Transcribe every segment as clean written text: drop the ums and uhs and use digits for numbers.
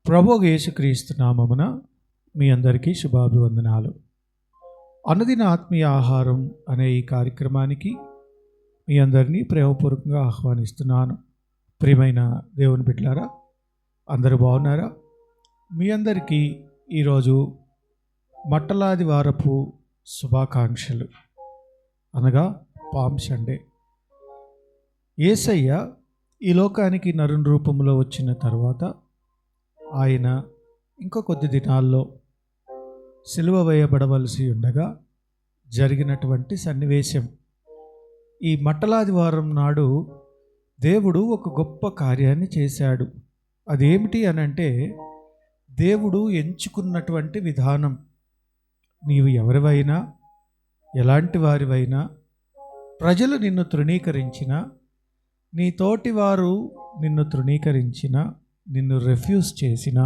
ప్రభువు యేసుక్రీస్తు నామమున మీ అందరికీ శుభాభివందనాలు. అనుదిన ఆత్మీయ ఆహారం అనే ఈ కార్యక్రమానికి మీ అందరినీ ప్రేమపూర్వకంగా ఆహ్వానిస్తున్నాను. ప్రియమైన దేవుని బిడ్డలారా, అందరూ బాగున్నారా? మీ అందరికీ ఈరోజు మట్టలాది వారపు శుభాకాంక్షలు, అనగా పామ్ సండే. యేసయ్య ఈ లోకానికి నరుని రూపంలో వచ్చిన తర్వాత ఆయన ఇంకో కొద్ది దినాల్లో సిలువ వేయబడవలసి ఉండగా జరిగినటువంటి సన్నివేశం. ఈ మట్టలాది వారం నాడు దేవుడు ఒక గొప్ప కార్యాన్ని చేశాడు. అదేమిటి అనంటే, దేవుడు ఎంచుకున్నటువంటి విధానం. నీవు ఎవరివైనా, ఎలాంటి వారివైనా, ప్రజలు నిన్ను తృణీకరించినా, నీ తోటి వారు నిన్ను తృణీకరించినా, నిన్ను రిఫ్యూజ్ చేసినా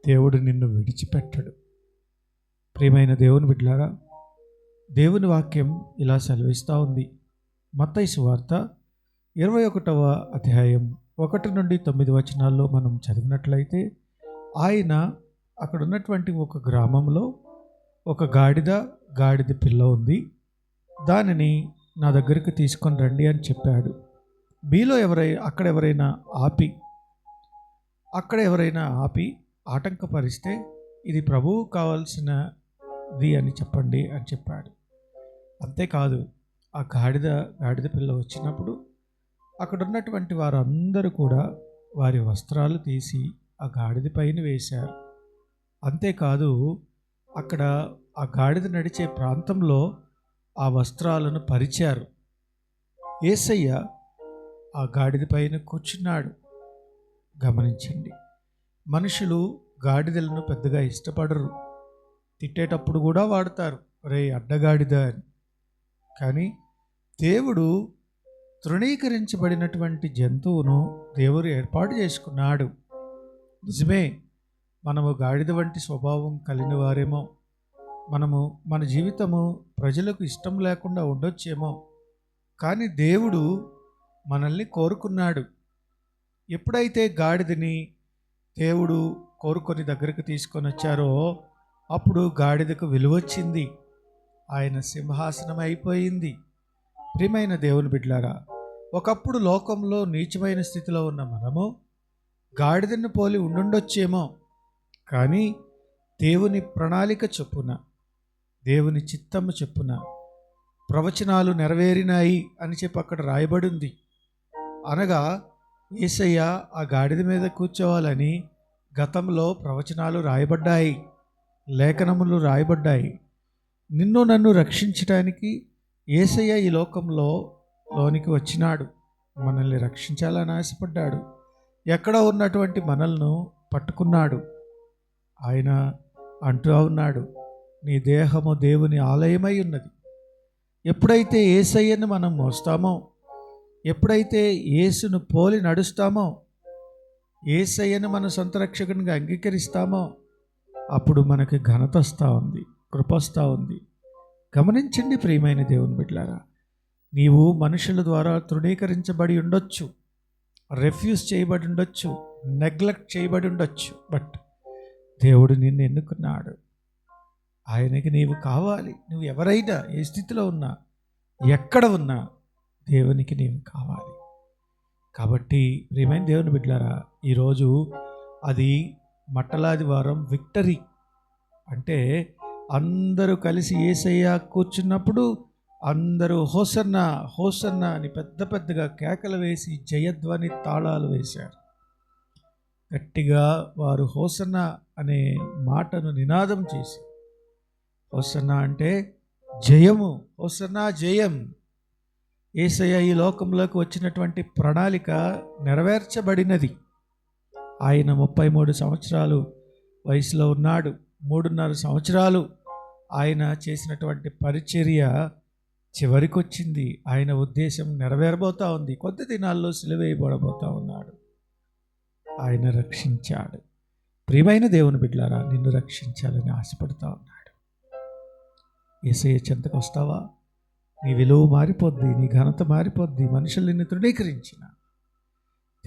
దేవుడు నిన్ను విడిచిపెట్టడు. ప్రియమైన దేవుని బిడ్డలారా, దేవుని వాక్యం ఇలా సెలవిస్తూ ఉంది. మత్తయి సువార్త 21వ అధ్యాయం 1 నుండి 9 వచనాల్లో మనం చదివినట్లయితే, ఆయన అక్కడ ఉన్నటువంటి ఒక గ్రామంలో ఒక గాడిద పిల్ల ఉంది, దానిని నా దగ్గరికి తీసుకొని రండి అని చెప్పాడు. మీలో అక్కడ ఎవరైనా ఆపి ఆటంకపరిస్తే ఇది ప్రభువు కావాల్సినది అని చెప్పండి అని చెప్పాడు. అంతేకాదు, ఆ గాడిద పిల్ల వచ్చినప్పుడు అక్కడ ఉన్నటువంటి వారందరూ కూడా వారి వస్త్రాలు తీసి ఆ గాడిద పైన వేశారు. అంతేకాదు, అక్కడ ఆ గాడిద నడిచే ప్రాంతంలో ఆ వస్త్రాలను పరిచారు. యేసయ్య ఆ గాడిద పైన కూర్చున్నాడు. గమనించండి, మనుషులు గాడిదలను పెద్దగా ఇష్టపడరు, తిట్టేటప్పుడు కూడా వాడతారు, రే అడ్డగాడిద అని. కానీ దేవుడు తృణీకరించబడినటువంటి జంతువును దేవుడు ఏర్పాటు చేసుకున్నాడు. నిజమే, మనము గాడిద వంటి స్వభావం కలిగిన వారేమో, మన జీవితము ప్రజలకు ఇష్టం లేకుండా ఉండొచ్చేమో, కానీ దేవుడు మనల్ని కోరుకున్నాడు. ఎప్పుడైతే గాడిదని దేవుడు కోరుకొని దగ్గరకు తీసుకొని వచ్చారో అప్పుడు గాడిదకు విలువచ్చింది, ఆయన సింహాసనం అయిపోయింది. ప్రియమైన దేవుని బిడ్డలారా, ఒకప్పుడు లోకంలో నీచమైన స్థితిలో ఉన్న మనము గాడిదను పోలి ఉండుండొచ్చేమో, కానీ దేవుని ప్రణాళిక చొప్పున, దేవుని చిత్తము చొప్పున ప్రవచనాలు నెరవేరినాయి అని చెప్పి అక్కడ రాయబడింది. అనగా యేసయ్య ఆ గాడిద మీద కూర్చోవాలని గతంలో ప్రవచనాలు రాయబడ్డాయి, లేఖనములు రాయబడ్డాయి. నిన్ను నన్ను రక్షించడానికి యేసయ్య ఈ లోకంలోనికి వచ్చినాడు. మనల్ని రక్షించాలని ఆశపడ్డాడు. ఎక్కడో ఉన్నటువంటి మనల్ని పట్టుకున్నాడు. ఆయన అంటూ ఉన్నాడు, నీ దేహము దేవుని ఆలయమై ఉన్నది. ఎప్పుడైతే యేసయ్యను మనం మోస్తామో, ఎప్పుడైతే యేసును పోలి నడుస్తామో, యేసయ్యను మన సొంత రక్షకునిగా అంగీకరిస్తామో, అప్పుడు మనకి ఘనత వస్తూ ఉంది, కృప వస్తూ ఉంది. గమనించండి ప్రియమైన దేవుని బిడ్డలారా, నీవు మనుషుల ద్వారా తృణీకరించబడి ఉండొచ్చు, రిఫ్యూజ్ చేయబడి ఉండొచ్చు, నెగ్లెక్ట్ చేయబడి ఉండొచ్చు, బట్ దేవుడు నిన్ను ఎన్నుకున్నాడు. ఆయనకి నీవు కావాలి. నువ్వు ఎవరైనా, ఏ స్థితిలో ఉన్నా, ఎక్కడ ఉన్నా, దేవునికి నీవు కావాలి. కాబట్టి ప్రియమైన దేవుని బిడ్డలారా, ఈరోజు అది మట్టలాది వారం విక్టరీ. అంటే అందరూ కలిసి యేసయ్య కూర్చున్నప్పుడు అందరూ హోసన్నా హోసన్నా అని పెద్దగా కేకలు వేసి జయధ్వని తాళాలు వేశారు. గట్టిగా వారు హోసన్నా అనే మాటను నినాదం చేసి, హోసన్నా అంటే జయము, హోసన్నా జయం. యేసయ్య ఈ లోకంలోకి వచ్చినటువంటి ప్రణాళిక నెరవేర్చబడినది. ఆయన 33 సంవత్సరాలు వయసులో ఉన్నాడు. 3.5 సంవత్సరాలు ఆయన చేసినటువంటి పరిచర్య చివరికి వచ్చింది. ఆయన ఉద్దేశం నెరవేరబోతూ ఉంది. కొద్ది దినాల్లో సిలువ వేయబడబోతూ ఉన్నాడు. ఆయన రక్షించాడు. ప్రియమైన దేవుని బిడ్డలారా, నిన్ను రక్షించాలని ఆశపడుతూ ఉన్నాడు. యేసయ్య చెంతకు వస్తావా? నీ విలువ మారిపోద్ది, నీ ఘనత మారిపోద్ది. మనుషులు నిన్ను తృణీకరించిన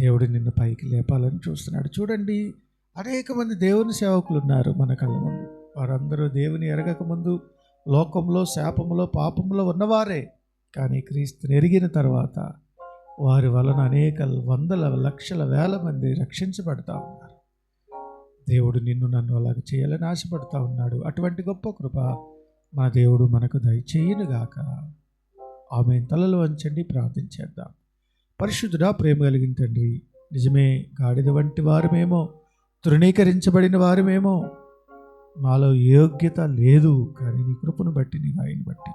దేవుడు నిన్ను పైకి లేపాలని చూస్తున్నాడు. చూడండి, అనేక మంది దేవుని సేవకులు ఉన్నారు మన కళ్ళ ముందు. వారందరూ దేవుని ఎరగక ముందు లోకంలో శాపములో పాపములో ఉన్నవారే. కానీ క్రీస్తుని ఎరిగిన తర్వాత వారి వలన అనేక వందల లక్షల వేల మంది రక్షించబడతా ఉన్నారు. దేవుడు నిన్ను నన్ను అలాగ చేయాలని ఆశపడతా ఉన్నాడు. అటువంటి గొప్ప కృప మన దేవుడు మనకు దయచేయునుగాక. ఆమె తలలు వంచండి, ప్రార్థించేద్దాం. పరిశుద్ధుడా, ప్రేమ కలిగిన తండ్రి, నిజమే గాడిద వంటి వారమేమో, తృణీకరించబడిన వారమేమో, మాలో యోగ్యత లేదు. కానీ నీ కృపను బట్టి, నీ దయను బట్టి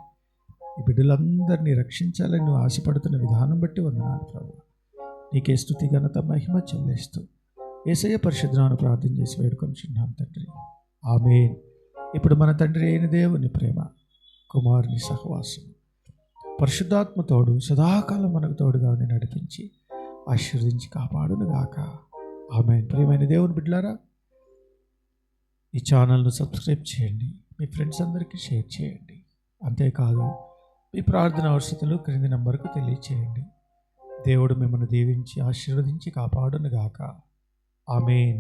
ఈ బిడ్డలందరినీ రక్షించాలని నువ్వు ఆశపడుతున్న విధానం బట్టి వందనాలు ప్రభువా. నీకే స్తుతి ఘనత మహిమ చెల్లిస్తూ యేసయ్య పరిశుద్ధనామమున ప్రార్థన చేసి వేడుకొనుచున్నాం తండ్రి, ఆమేన్. ఇప్పుడు మన తండ్రి అయిన దేవుని ప్రేమ, కుమారుని సహవాసం, పరిశుద్ధాత్మ తోడు సదాకాలం మనకు తోడుగా ఉండి నడిపించి ఆశీర్వదించి కాపాడునుగాక. ఆమేన్. ప్రియమైన దేవుని బిడ్డలారా, ఈ ఛానల్ను సబ్స్క్రైబ్ చేయండి, మీ ఫ్రెండ్స్ అందరికీ షేర్ చేయండి. అంతేకాదు, మీ ప్రార్థన అవసరతలు క్రింది నంబర్కు తెలియచేయండి. దేవుడు మిమ్మల్ని దీవించి ఆశీర్వదించి కాపాడునుగాక. ఆమేన్.